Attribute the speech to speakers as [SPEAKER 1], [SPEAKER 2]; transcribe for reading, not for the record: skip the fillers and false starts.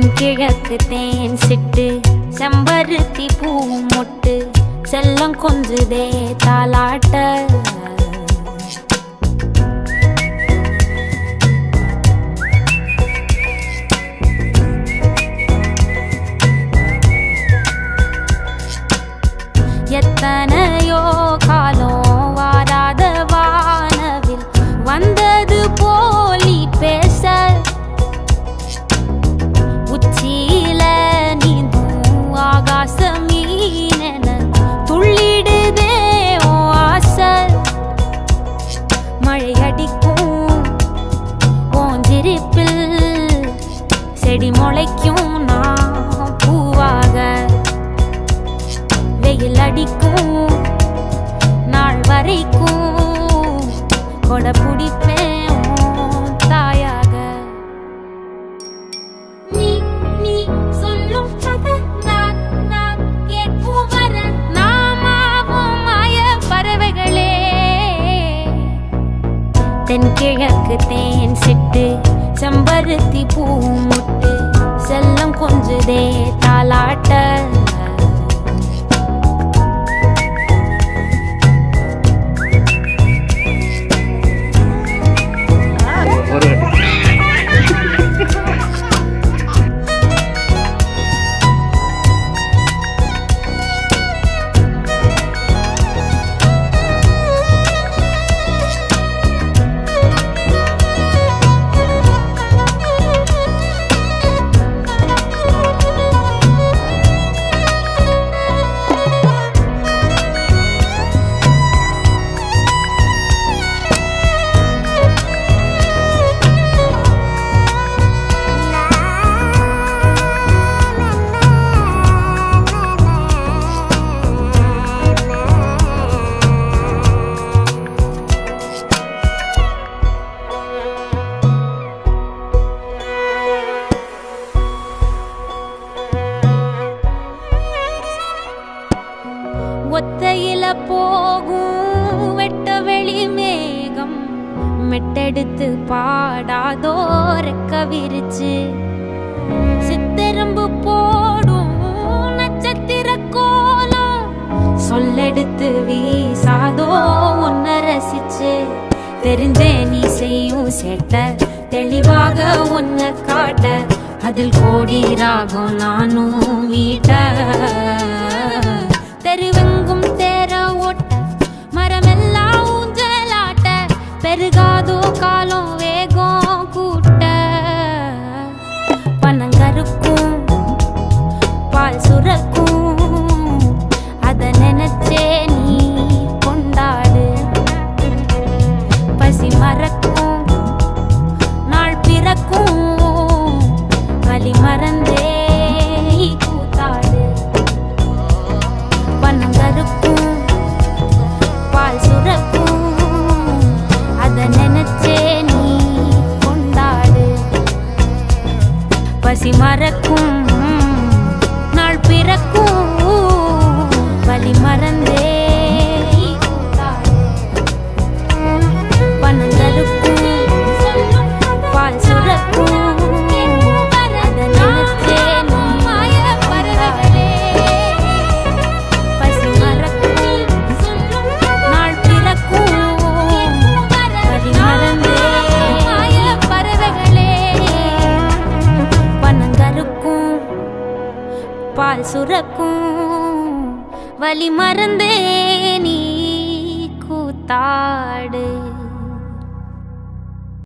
[SPEAKER 1] தென்கிழக்கு தேன் சிட்டு செம்பருத்தி பூ மொட்டு செல்லம் கொஞ்சுதே தாலாட்ட எத்தனையோ காலம் வாராத வானவில் வந்தது போலி பேச உச்சியில நீந்தும் ஆகாச மீனென துள்ளிடுதே ஓ ஆசை மழை அடிக்கும் ஓஞ்சிரிப்பில் செடி முளைக்கும் நான் பூவாக வெயில் அடிக்கும் நாள் வரைக்கும் கொடை பிடிப்பேன் தாயாக நீ நீ சொல்லும் கதை நான் கேட்கும் வர நாமாவும் மாய பறவைகளே தென்கிழக்கு தேன் சிட்டு செம்பருத்தி பூ முட்டு செல்லம் கொஞ்சுதே தாலாட்ட ஒத்தையில போகும் வெட்ட வெளி மேகம் மெட்டெடுத்து பாடாதோ ரெக்க விரிச்சு சித்தெரும்பு போடும் நட்சத்திர கோலம் சொல்லெடுத்து வீசாதோ உன்னை ரசிச்சு தெரிஞ்சே நீ செய்யும் சேட்ட தெளிவாக உன்னை காட்ட அதில் கோடி ராகம் நானும் மீட்ட தெருவெங்கும் தேர ஓட்ட மரமெல்லாம் ஊஞ்சலாட்ட பெருகாதோ காலம் வேகம் கூட்ட பனங்கருக்கும் பால் சுரக்கும் அத நினைச்சே நீ கொண்டாடு பசி மறக்கும் நாள் பிறக்கும் வலி மறந்தே கூத்தாடு பனங்கருக்கும் பால் சுரக்கும் அத நினைச்சே நீ கொண்டாடு பசி மறக்கும் நாள் பிறக்கும் வலி மறந்தே கூத்தாடு பனங்கருக்கும் பால் சுரக்கும் பால் சுரக்கும் வலி மறந்தே நீ கூத்தாடு.